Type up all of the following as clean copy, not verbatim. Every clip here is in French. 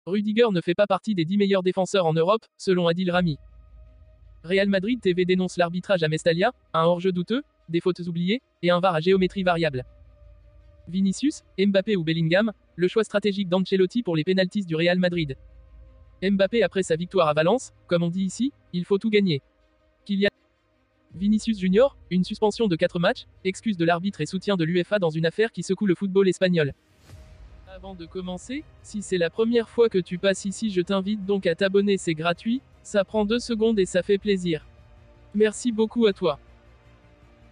Rudiger ne fait pas partie des 10 meilleurs défenseurs en Europe, selon Adil Rami. Real Madrid TV dénonce l'arbitrage à Mestalla, un hors-jeu douteux, des fautes oubliées, et un VAR à géométrie variable. Vinicius, Mbappé ou Bellingham, le choix stratégique d'Ancelotti pour les pénaltys du Real Madrid. Mbappé après sa victoire à Valence, comme on dit ici, il faut tout gagner. Kylian Vinicius Junior, une suspension de 4 matchs, excuse de l'arbitre et soutien de l'UEFA dans une affaire qui secoue le football espagnol. Avant de commencer, si c'est la première fois que tu passes ici, je t'invite donc à t'abonner, c'est gratuit, ça prend 2 secondes et ça fait plaisir. Merci beaucoup à toi.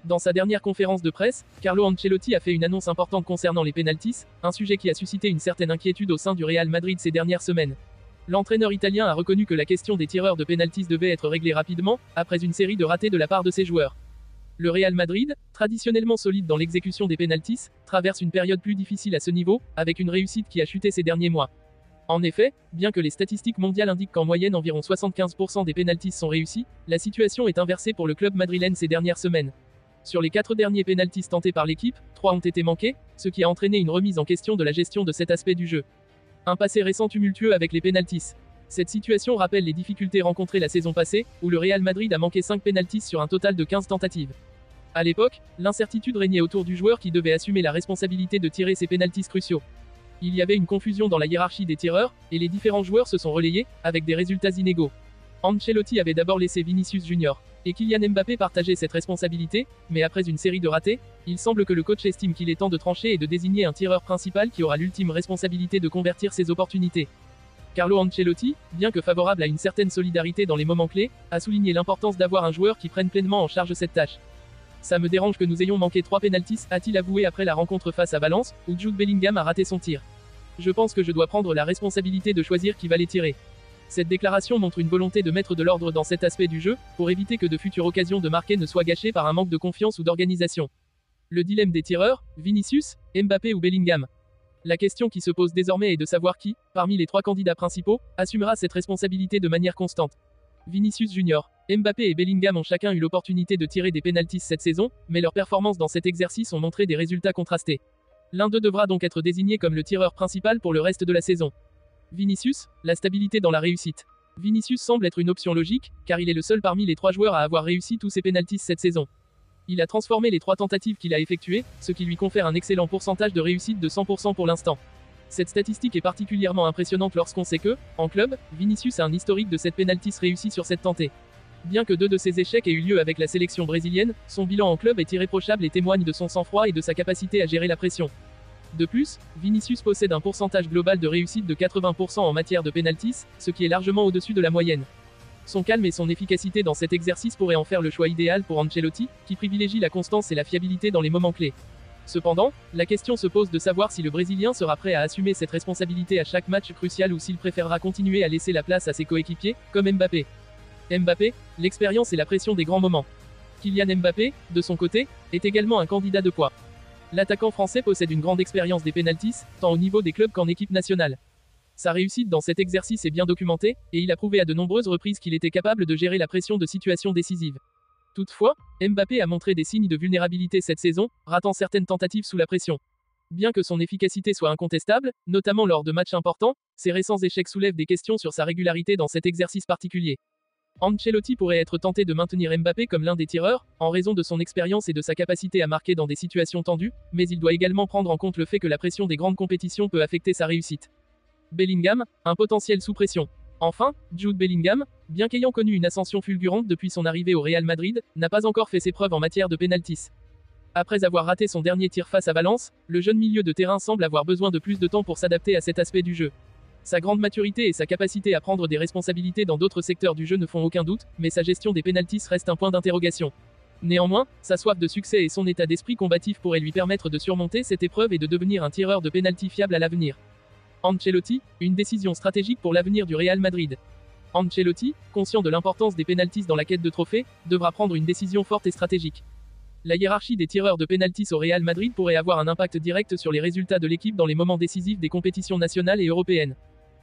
Dans sa dernière conférence de presse, Carlo Ancelotti a fait une annonce importante concernant les pénaltys, un sujet qui a suscité une certaine inquiétude au sein du Real Madrid ces dernières semaines. L'entraîneur italien a reconnu que la question des tireurs de pénaltys devait être réglée rapidement, après une série de ratés de la part de ses joueurs. Le Real Madrid, traditionnellement solide dans l'exécution des pénaltys, traverse une période plus difficile à ce niveau, avec une réussite qui a chuté ces derniers mois. En effet, bien que les statistiques mondiales indiquent qu'en moyenne environ 75% des pénaltys sont réussis, la situation est inversée pour le club madrilène ces dernières semaines. Sur les 4 derniers pénaltys tentés par l'équipe, 3 ont été manqués, ce qui a entraîné une remise en question de la gestion de cet aspect du jeu. Un passé récent tumultueux avec les pénaltys. Cette situation rappelle les difficultés rencontrées la saison passée, où le Real Madrid a manqué 5 pénaltys sur un total de 15 tentatives. À l'époque, l'incertitude régnait autour du joueur qui devait assumer la responsabilité de tirer ces pénaltys cruciaux. Il y avait une confusion dans la hiérarchie des tireurs, et les différents joueurs se sont relayés, avec des résultats inégaux. Ancelotti avait d'abord laissé Vinicius Junior et Kylian Mbappé partager cette responsabilité, mais après une série de ratés, il semble que le coach estime qu'il est temps de trancher et de désigner un tireur principal qui aura l'ultime responsabilité de convertir ses opportunités. Carlo Ancelotti, bien que favorable à une certaine solidarité dans les moments clés, a souligné l'importance d'avoir un joueur qui prenne pleinement en charge cette tâche. Ça me dérange que nous ayons manqué 3 pénaltys, a-t-il avoué après la rencontre face à Valence, où Jude Bellingham a raté son tir. Je pense que je dois prendre la responsabilité de choisir qui va les tirer. Cette déclaration montre une volonté de mettre de l'ordre dans cet aspect du jeu, pour éviter que de futures occasions de marquer ne soient gâchées par un manque de confiance ou d'organisation. Le dilemme des tireurs, Vinicius, Mbappé ou Bellingham. La question qui se pose désormais est de savoir qui, parmi les 3 candidats principaux, assumera cette responsabilité de manière constante. Vinicius Junior, Mbappé et Bellingham ont chacun eu l'opportunité de tirer des pénaltys cette saison, mais leurs performances dans cet exercice ont montré des résultats contrastés. L'un d'eux devra donc être désigné comme le tireur principal pour le reste de la saison. Vinicius, la stabilité dans la réussite. Vinicius semble être une option logique, car il est le seul parmi les 3 joueurs à avoir réussi tous ses pénaltys cette saison. Il a transformé les 3 tentatives qu'il a effectuées, ce qui lui confère un excellent pourcentage de réussite de 100% pour l'instant. Cette statistique est particulièrement impressionnante lorsqu'on sait que, en club, Vinicius a un historique de 7 pénaltys réussis sur cette tentée. Bien que 2 de ses échecs aient eu lieu avec la sélection brésilienne, son bilan en club est irréprochable et témoigne de son sang-froid et de sa capacité à gérer la pression. De plus, Vinicius possède un pourcentage global de réussite de 80% en matière de pénaltys, ce qui est largement au-dessus de la moyenne. Son calme et son efficacité dans cet exercice pourraient en faire le choix idéal pour Ancelotti, qui privilégie la constance et la fiabilité dans les moments clés. Cependant, la question se pose de savoir si le Brésilien sera prêt à assumer cette responsabilité à chaque match crucial ou s'il préférera continuer à laisser la place à ses coéquipiers, comme Mbappé. Mbappé, l'expérience et la pression des grands moments. Kylian Mbappé, de son côté, est également un candidat de poids. L'attaquant français possède une grande expérience des pénaltys, tant au niveau des clubs qu'en équipe nationale. Sa réussite dans cet exercice est bien documentée, et il a prouvé à de nombreuses reprises qu'il était capable de gérer la pression de situations décisives. Toutefois, Mbappé a montré des signes de vulnérabilité cette saison, ratant certaines tentatives sous la pression. Bien que son efficacité soit incontestable, notamment lors de matchs importants, ses récents échecs soulèvent des questions sur sa régularité dans cet exercice particulier. Ancelotti pourrait être tenté de maintenir Mbappé comme l'un des tireurs, en raison de son expérience et de sa capacité à marquer dans des situations tendues, mais il doit également prendre en compte le fait que la pression des grandes compétitions peut affecter sa réussite. Bellingham, un potentiel sous pression. Enfin, Jude Bellingham, bien qu'ayant connu une ascension fulgurante depuis son arrivée au Real Madrid, n'a pas encore fait ses preuves en matière de pénaltys. Après avoir raté son dernier tir face à Valence, le jeune milieu de terrain semble avoir besoin de plus de temps pour s'adapter à cet aspect du jeu. Sa grande maturité et sa capacité à prendre des responsabilités dans d'autres secteurs du jeu ne font aucun doute, mais sa gestion des pénaltys reste un point d'interrogation. Néanmoins, sa soif de succès et son état d'esprit combatif pourraient lui permettre de surmonter cette épreuve et de devenir un tireur de pénalty fiable à l'avenir. Ancelotti, une décision stratégique pour l'avenir du Real Madrid. Ancelotti, conscient de l'importance des pénaltys dans la quête de trophées, devra prendre une décision forte et stratégique. La hiérarchie des tireurs de pénaltys au Real Madrid pourrait avoir un impact direct sur les résultats de l'équipe dans les moments décisifs des compétitions nationales et européennes.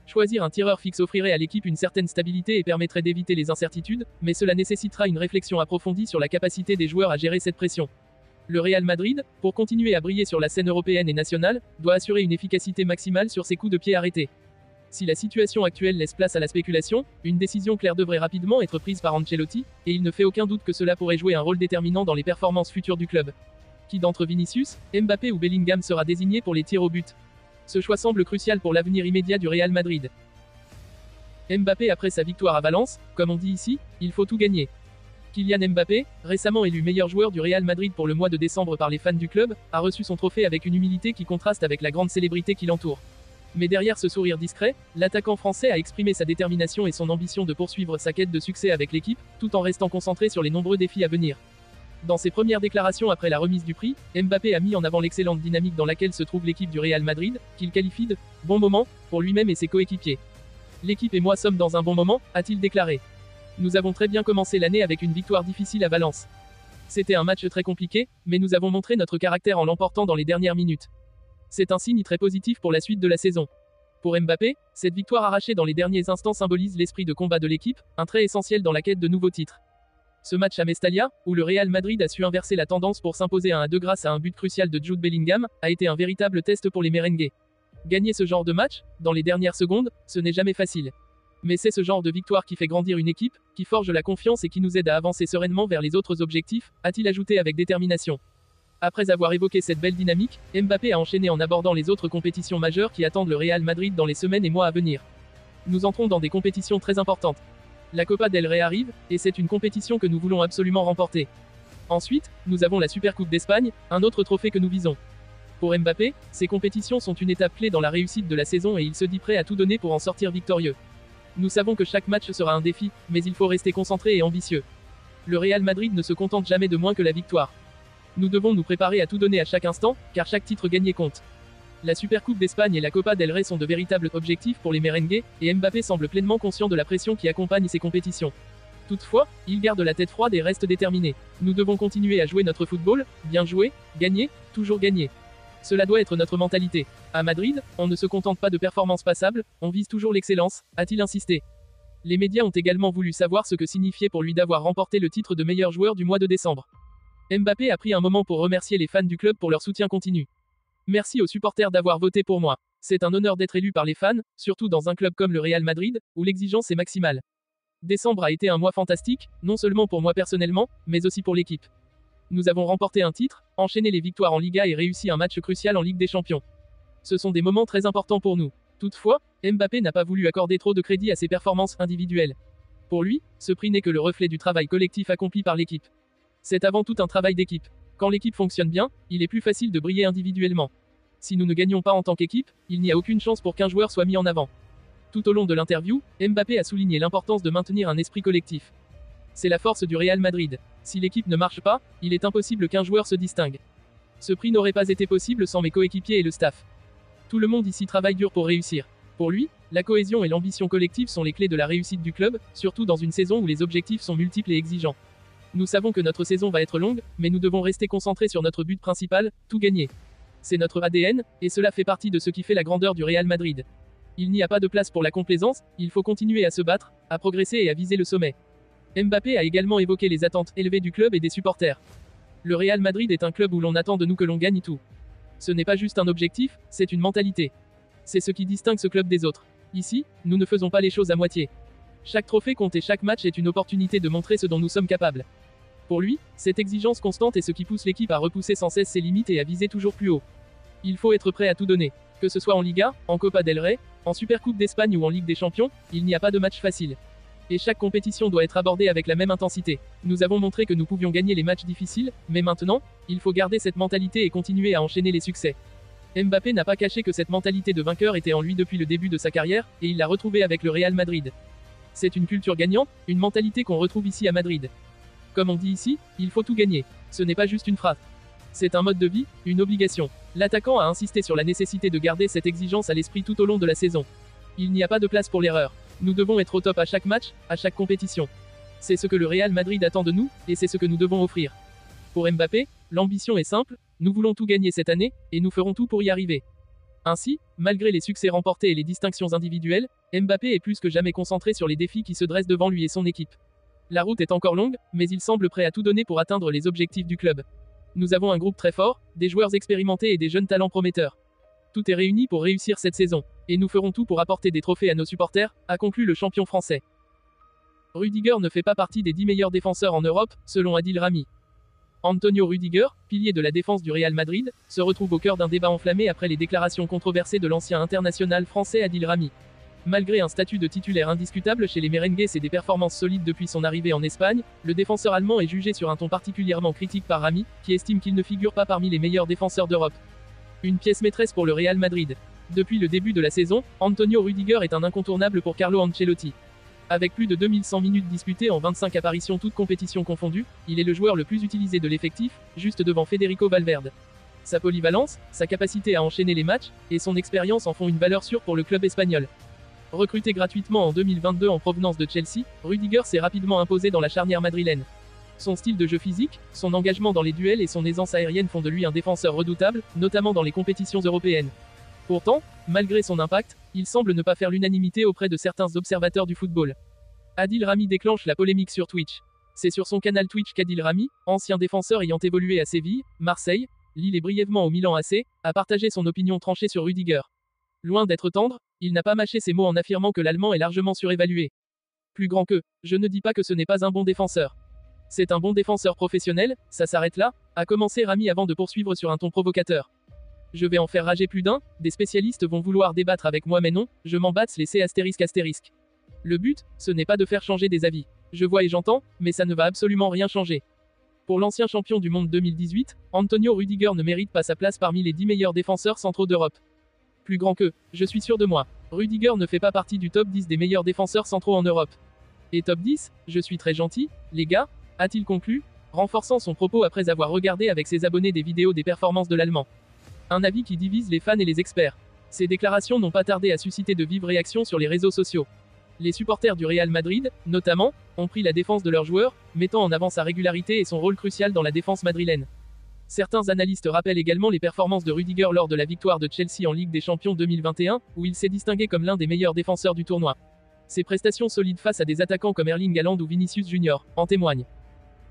Choisir un tireur fixe offrirait à l'équipe une certaine stabilité et permettrait d'éviter les incertitudes, mais cela nécessitera une réflexion approfondie sur la capacité des joueurs à gérer cette pression. Le Real Madrid, pour continuer à briller sur la scène européenne et nationale, doit assurer une efficacité maximale sur ses coups de pied arrêtés. Si la situation actuelle laisse place à la spéculation, une décision claire devrait rapidement être prise par Ancelotti, et il ne fait aucun doute que cela pourrait jouer un rôle déterminant dans les performances futures du club. Qui d'entre Vinicius, Mbappé ou Bellingham sera désigné pour les tirs au but? Ce choix semble crucial pour l'avenir immédiat du Real Madrid. Mbappé après sa victoire à Valence, comme on dit ici, il faut tout gagner. Kylian Mbappé, récemment élu meilleur joueur du Real Madrid pour le mois de décembre par les fans du club, a reçu son trophée avec une humilité qui contraste avec la grande célébrité qui l'entoure. Mais derrière ce sourire discret, l'attaquant français a exprimé sa détermination et son ambition de poursuivre sa quête de succès avec l'équipe, tout en restant concentré sur les nombreux défis à venir. Dans ses premières déclarations après la remise du prix, Mbappé a mis en avant l'excellente dynamique dans laquelle se trouve l'équipe du Real Madrid, qu'il qualifie de « bon moment » pour lui-même et ses coéquipiers. L'équipe et moi sommes dans un bon moment, a-t-il déclaré. Nous avons très bien commencé l'année avec une victoire difficile à Valence. C'était un match très compliqué, mais nous avons montré notre caractère en l'emportant dans les dernières minutes. C'est un signe très positif pour la suite de la saison. Pour Mbappé, cette victoire arrachée dans les derniers instants symbolise l'esprit de combat de l'équipe, un trait essentiel dans la quête de nouveaux titres. Ce match à Mestalla, où le Real Madrid a su inverser la tendance pour s'imposer 1-2 grâce à un but crucial de Jude Bellingham, a été un véritable test pour les merengues. Gagner ce genre de match, dans les dernières secondes, ce n'est jamais facile. Mais c'est ce genre de victoire qui fait grandir une équipe, qui forge la confiance et qui nous aide à avancer sereinement vers les autres objectifs, a-t-il ajouté avec détermination. Après avoir évoqué cette belle dynamique, Mbappé a enchaîné en abordant les autres compétitions majeures qui attendent le Real Madrid dans les semaines et mois à venir. Nous entrons dans des compétitions très importantes. La Copa del Rey arrive, et c'est une compétition que nous voulons absolument remporter. Ensuite, nous avons la Supercoupe d'Espagne, un autre trophée que nous visons. Pour Mbappé, ces compétitions sont une étape clé dans la réussite de la saison et il se dit prêt à tout donner pour en sortir victorieux. Nous savons que chaque match sera un défi, mais il faut rester concentré et ambitieux. Le Real Madrid ne se contente jamais de moins que la victoire. Nous devons nous préparer à tout donner à chaque instant, car chaque titre gagné compte. La Supercoupe d'Espagne et la Copa del Rey sont de véritables objectifs pour les merengues, et Mbappé semble pleinement conscient de la pression qui accompagne ces compétitions. Toutefois, il garde la tête froide et reste déterminé. Nous devons continuer à jouer notre football, bien jouer, gagner, toujours gagner. Cela doit être notre mentalité. À Madrid, on ne se contente pas de performances passables, on vise toujours l'excellence, a-t-il insisté. Les médias ont également voulu savoir ce que signifiait pour lui d'avoir remporté le titre de meilleur joueur du mois de décembre. Mbappé a pris un moment pour remercier les fans du club pour leur soutien continu. Merci aux supporters d'avoir voté pour moi. C'est un honneur d'être élu par les fans, surtout dans un club comme le Real Madrid, où l'exigence est maximale. Décembre a été un mois fantastique, non seulement pour moi personnellement, mais aussi pour l'équipe. Nous avons remporté un titre, enchaîné les victoires en Liga et réussi un match crucial en Ligue des Champions. Ce sont des moments très importants pour nous. Toutefois, Mbappé n'a pas voulu accorder trop de crédit à ses performances individuelles. Pour lui, ce prix n'est que le reflet du travail collectif accompli par l'équipe. C'est avant tout un travail d'équipe. Quand l'équipe fonctionne bien, il est plus facile de briller individuellement. Si nous ne gagnons pas en tant qu'équipe, il n'y a aucune chance pour qu'un joueur soit mis en avant. Tout au long de l'interview, Mbappé a souligné l'importance de maintenir un esprit collectif. C'est la force du Real Madrid. Si l'équipe ne marche pas, il est impossible qu'un joueur se distingue. Ce prix n'aurait pas été possible sans mes coéquipiers et le staff. Tout le monde ici travaille dur pour réussir. Pour lui, la cohésion et l'ambition collective sont les clés de la réussite du club, surtout dans une saison où les objectifs sont multiples et exigeants. Nous savons que notre saison va être longue, mais nous devons rester concentrés sur notre but principal, tout gagner. C'est notre ADN, et cela fait partie de ce qui fait la grandeur du Real Madrid. Il n'y a pas de place pour la complaisance, il faut continuer à se battre, à progresser et à viser le sommet. Mbappé a également évoqué les attentes élevées du club et des supporters. Le Real Madrid est un club où l'on attend de nous que l'on gagne tout. Ce n'est pas juste un objectif, c'est une mentalité. C'est ce qui distingue ce club des autres. Ici, nous ne faisons pas les choses à moitié. Chaque trophée compte et chaque match est une opportunité de montrer ce dont nous sommes capables. Pour lui, cette exigence constante est ce qui pousse l'équipe à repousser sans cesse ses limites et à viser toujours plus haut. Il faut être prêt à tout donner. Que ce soit en Liga, en Copa del Rey, en Supercoupe d'Espagne ou en Ligue des Champions, il n'y a pas de match facile. Et chaque compétition doit être abordée avec la même intensité. Nous avons montré que nous pouvions gagner les matchs difficiles, mais maintenant, il faut garder cette mentalité et continuer à enchaîner les succès. Mbappé n'a pas caché que cette mentalité de vainqueur était en lui depuis le début de sa carrière, et il l'a retrouvée avec le Real Madrid. C'est une culture gagnante, une mentalité qu'on retrouve ici à Madrid. Comme on dit ici, il faut tout gagner. Ce n'est pas juste une phrase. C'est un mode de vie, une obligation. L'attaquant a insisté sur la nécessité de garder cette exigence à l'esprit tout au long de la saison. Il n'y a pas de place pour l'erreur. Nous devons être au top à chaque match, à chaque compétition. C'est ce que le Real Madrid attend de nous, et c'est ce que nous devons offrir. Pour Mbappé, l'ambition est simple, nous voulons tout gagner cette année, et nous ferons tout pour y arriver. Ainsi, malgré les succès remportés et les distinctions individuelles, Mbappé est plus que jamais concentré sur les défis qui se dressent devant lui et son équipe. La route est encore longue, mais il semble prêt à tout donner pour atteindre les objectifs du club. Nous avons un groupe très fort, des joueurs expérimentés et des jeunes talents prometteurs. Tout est réuni pour réussir cette saison. Et nous ferons tout pour apporter des trophées à nos supporters, a conclu le champion français. Rudiger ne fait pas partie des 10 meilleurs défenseurs en Europe, selon Adil Rami. Antonio Rudiger, pilier de la défense du Real Madrid, se retrouve au cœur d'un débat enflammé après les déclarations controversées de l'ancien international français Adil Rami. Malgré un statut de titulaire indiscutable chez les Merengues et des performances solides depuis son arrivée en Espagne, le défenseur allemand est jugé sur un ton particulièrement critique par Rami, qui estime qu'il ne figure pas parmi les meilleurs défenseurs d'Europe. Une pièce maîtresse pour le Real Madrid. Depuis le début de la saison, Antonio Rudiger est un incontournable pour Carlo Ancelotti. Avec plus de 2100 minutes disputées en 25 apparitions toutes compétitions confondues, il est le joueur le plus utilisé de l'effectif, juste devant Federico Valverde. Sa polyvalence, sa capacité à enchaîner les matchs, et son expérience en font une valeur sûre pour le club espagnol. Recruté gratuitement en 2022 en provenance de Chelsea, Rudiger s'est rapidement imposé dans la charnière madrilène. Son style de jeu physique, son engagement dans les duels et son aisance aérienne font de lui un défenseur redoutable, notamment dans les compétitions européennes. Pourtant, malgré son impact, il semble ne pas faire l'unanimité auprès de certains observateurs du football. Adil Rami déclenche la polémique sur Twitch. C'est sur son canal Twitch qu'Adil Rami, ancien défenseur ayant évolué à Séville, Marseille, Lille et brièvement au Milan AC, a partagé son opinion tranchée sur Rudiger. Loin d'être tendre, il n'a pas mâché ses mots en affirmant que l'Allemand est largement surévalué. Plus grand que, je ne dis pas que ce n'est pas un bon défenseur. C'est un bon défenseur professionnel, ça s'arrête là, a commencé Rami avant de poursuivre sur un ton provocateur. Je vais en faire rager plus d'un, des spécialistes vont vouloir débattre avec moi mais non, je m'en batte les C***. Le but, ce n'est pas de faire changer des avis. Je vois et j'entends, mais ça ne va absolument rien changer. Pour l'ancien champion du monde 2018, Antonio Rudiger ne mérite pas sa place parmi les 10 meilleurs défenseurs centraux d'Europe. Plus grand que, je suis sûr de moi. Rudiger ne fait pas partie du top 10 des meilleurs défenseurs centraux en Europe. Et top 10, je suis très gentil, les gars, a-t-il conclu, renforçant son propos après avoir regardé avec ses abonnés des vidéos des performances de l'Allemand. Un avis qui divise les fans et les experts. Ces déclarations n'ont pas tardé à susciter de vives réactions sur les réseaux sociaux. Les supporters du Real Madrid, notamment, ont pris la défense de leurs joueurs, mettant en avant sa régularité et son rôle crucial dans la défense madrilène. Certains analystes rappellent également les performances de Rudiger lors de la victoire de Chelsea en Ligue des Champions 2021, où il s'est distingué comme l'un des meilleurs défenseurs du tournoi. Ses prestations solides face à des attaquants comme Erling Haaland ou Vinicius Junior en témoignent.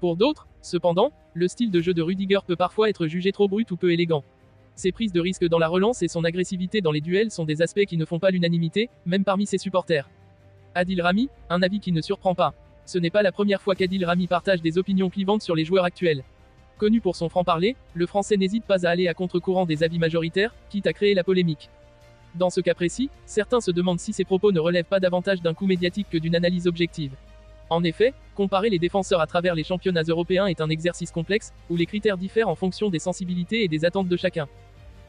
Pour d'autres, cependant, le style de jeu de Rudiger peut parfois être jugé trop brut ou peu élégant. Ses prises de risque dans la relance et son agressivité dans les duels sont des aspects qui ne font pas l'unanimité, même parmi ses supporters. Adil Rami, un avis qui ne surprend pas. Ce n'est pas la première fois qu'Adil Rami partage des opinions clivantes sur les joueurs actuels. Connu pour son franc-parler, le Français n'hésite pas à aller à contre-courant des avis majoritaires, quitte à créer la polémique. Dans ce cas précis, certains se demandent si ses propos ne relèvent pas davantage d'un coup médiatique que d'une analyse objective. En effet, comparer les défenseurs à travers les championnats européens est un exercice complexe, où les critères diffèrent en fonction des sensibilités et des attentes de chacun.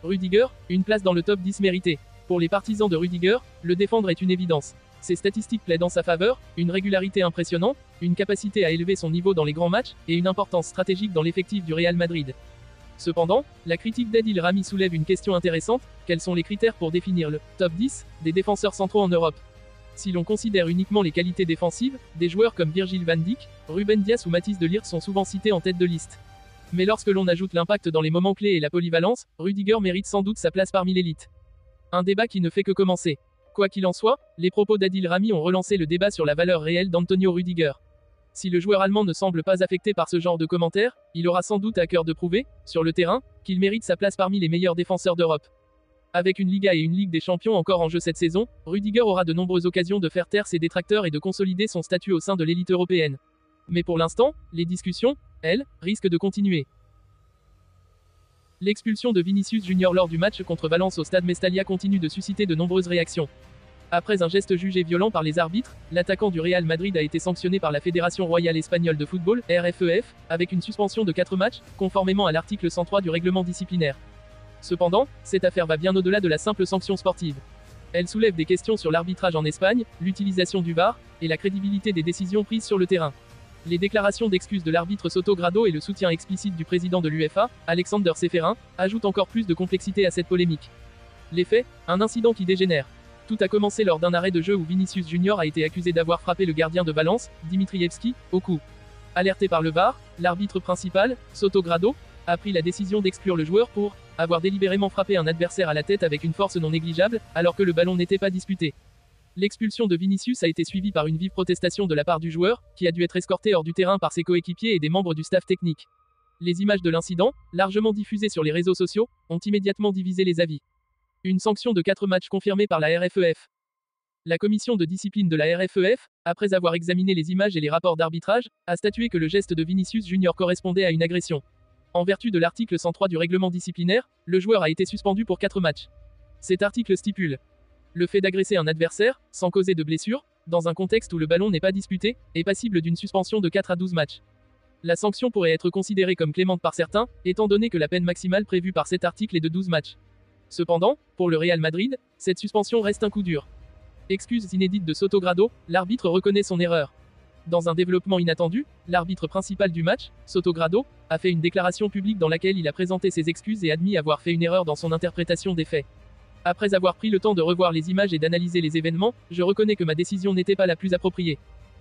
Rudiger, une place dans le top 10 méritée. Pour les partisans de Rudiger, le défendre est une évidence. Ses statistiques plaident en sa faveur, une régularité impressionnante, une capacité à élever son niveau dans les grands matchs, et une importance stratégique dans l'effectif du Real Madrid. Cependant, la critique d'Adil Rami soulève une question intéressante, quels sont les critères pour définir le top 10 des défenseurs centraux en Europe? Si l'on considère uniquement les qualités défensives, des joueurs comme Virgil van Dijk, Ruben Dias ou Mathis de Ligt sont souvent cités en tête de liste. Mais lorsque l'on ajoute l'impact dans les moments clés et la polyvalence, Rudiger mérite sans doute sa place parmi l'élite. Un débat qui ne fait que commencer. Quoi qu'il en soit, les propos d'Adil Rami ont relancé le débat sur la valeur réelle d'Antonio Rudiger. Si le joueur allemand ne semble pas affecté par ce genre de commentaires, il aura sans doute à cœur de prouver, sur le terrain, qu'il mérite sa place parmi les meilleurs défenseurs d'Europe. Avec une Liga et une Ligue des Champions encore en jeu cette saison, Rudiger aura de nombreuses occasions de faire taire ses détracteurs et de consolider son statut au sein de l'élite européenne. Mais pour l'instant, les discussions, elles, risquent de continuer. L'expulsion de Vinicius Junior lors du match contre Valence au stade Mestalla continue de susciter de nombreuses réactions. Après un geste jugé violent par les arbitres, l'attaquant du Real Madrid a été sanctionné par la Fédération Royale Espagnole de Football, RFEF, avec une suspension de 4 matchs, conformément à l'article 103 du règlement disciplinaire. Cependant, cette affaire va bien au-delà de la simple sanction sportive. Elle soulève des questions sur l'arbitrage en Espagne, l'utilisation du VAR, et la crédibilité des décisions prises sur le terrain. Les déclarations d'excuses de l'arbitre Soto Grado et le soutien explicite du président de l'UEFA, Alexander Seferin, ajoutent encore plus de complexité à cette polémique. Les faits, un incident qui dégénère. Tout a commencé lors d'un arrêt de jeu où Vinicius Junior a été accusé d'avoir frappé le gardien de Valence, Dimitrievski, au cou. Alerté par le VAR, l'arbitre principal, Soto Grado, a pris la décision d'exclure le joueur pour avoir délibérément frappé un adversaire à la tête avec une force non négligeable, alors que le ballon n'était pas disputé. L'expulsion de Vinicius a été suivie par une vive protestation de la part du joueur, qui a dû être escorté hors du terrain par ses coéquipiers et des membres du staff technique. Les images de l'incident, largement diffusées sur les réseaux sociaux, ont immédiatement divisé les avis. Une sanction de 4 matchs confirmée par la RFEF. La commission de discipline de la RFEF, après avoir examiné les images et les rapports d'arbitrage, a statué que le geste de Vinicius Junior correspondait à une agression. En vertu de l'article 103 du règlement disciplinaire, le joueur a été suspendu pour 4 matchs. Cet article stipule le fait d'agresser un adversaire, sans causer de blessure, dans un contexte où le ballon n'est pas disputé, est passible d'une suspension de 4 à 12 matchs. La sanction pourrait être considérée comme clémente par certains, étant donné que la peine maximale prévue par cet article est de 12 matchs. Cependant, pour le Real Madrid, cette suspension reste un coup dur. Excuse inédite de Sotogrado, l'arbitre reconnaît son erreur. Dans un développement inattendu, l'arbitre principal du match, Sotogrado, a fait une déclaration publique dans laquelle il a présenté ses excuses et admis avoir fait une erreur dans son interprétation des faits. Après avoir pris le temps de revoir les images et d'analyser les événements, je reconnais que ma décision n'était pas la plus appropriée.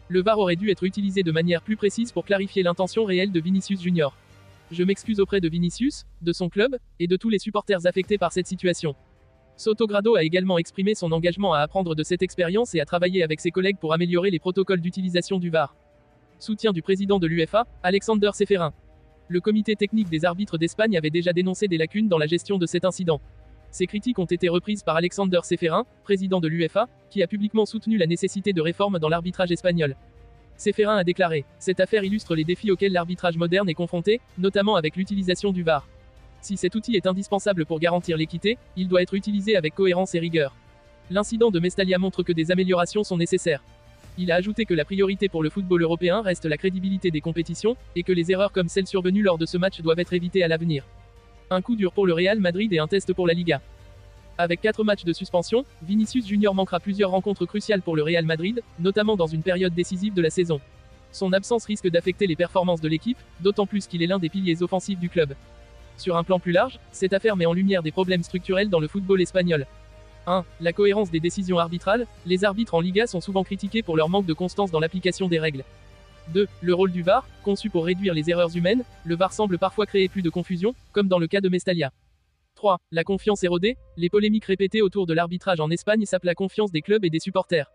Le VAR aurait dû être utilisé de manière plus précise pour clarifier l'intention réelle de Vinicius Junior. Je m'excuse auprès de Vinicius, de son club, et de tous les supporters affectés par cette situation. Sotogrado a également exprimé son engagement à apprendre de cette expérience et à travailler avec ses collègues pour améliorer les protocoles d'utilisation du VAR. Soutien du président de l'UEFA, Alexander Ceferin. Le comité technique des arbitres d'Espagne avait déjà dénoncé des lacunes dans la gestion de cet incident. Ces critiques ont été reprises par Alexander Ceferin, président de l'UEFA, qui a publiquement soutenu la nécessité de réformes dans l'arbitrage espagnol. Ceferin a déclaré « Cette affaire illustre les défis auxquels l'arbitrage moderne est confronté, notamment avec l'utilisation du VAR. Si cet outil est indispensable pour garantir l'équité, il doit être utilisé avec cohérence et rigueur. L'incident de Mestalla montre que des améliorations sont nécessaires. » Il a ajouté que la priorité pour le football européen reste la crédibilité des compétitions, et que les erreurs comme celles survenues lors de ce match doivent être évitées à l'avenir. Un coup dur pour le Real Madrid et un test pour la Liga. Avec 4 matchs de suspension, Vinicius Junior manquera plusieurs rencontres cruciales pour le Real Madrid, notamment dans une période décisive de la saison. Son absence risque d'affecter les performances de l'équipe, d'autant plus qu'il est l'un des piliers offensifs du club. Sur un plan plus large, cette affaire met en lumière des problèmes structurels dans le football espagnol. 1. La cohérence des décisions arbitrales. Les arbitres en Liga sont souvent critiqués pour leur manque de constance dans l'application des règles. 2. Le rôle du VAR, conçu pour réduire les erreurs humaines, le VAR semble parfois créer plus de confusion, comme dans le cas de Mestalla. 3. La confiance érodée, les polémiques répétées autour de l'arbitrage en Espagne sapent la confiance des clubs et des supporters.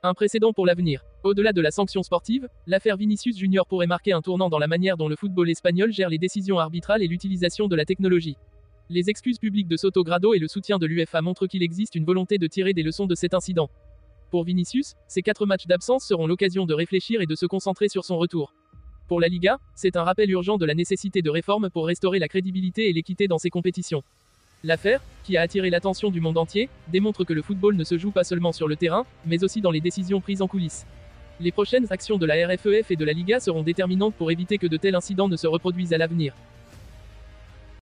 Un précédent pour l'avenir. Au-delà de la sanction sportive, l'affaire Vinicius Junior pourrait marquer un tournant dans la manière dont le football espagnol gère les décisions arbitrales et l'utilisation de la technologie. Les excuses publiques de Sotogrado et le soutien de l'UEFA montrent qu'il existe une volonté de tirer des leçons de cet incident. Pour Vinicius, ces 4 matchs d'absence seront l'occasion de réfléchir et de se concentrer sur son retour. Pour la Liga, c'est un rappel urgent de la nécessité de réformes pour restaurer la crédibilité et l'équité dans ces compétitions. L'affaire, qui a attiré l'attention du monde entier, démontre que le football ne se joue pas seulement sur le terrain, mais aussi dans les décisions prises en coulisses. Les prochaines actions de la RFEF et de la Liga seront déterminantes pour éviter que de tels incidents ne se reproduisent à l'avenir.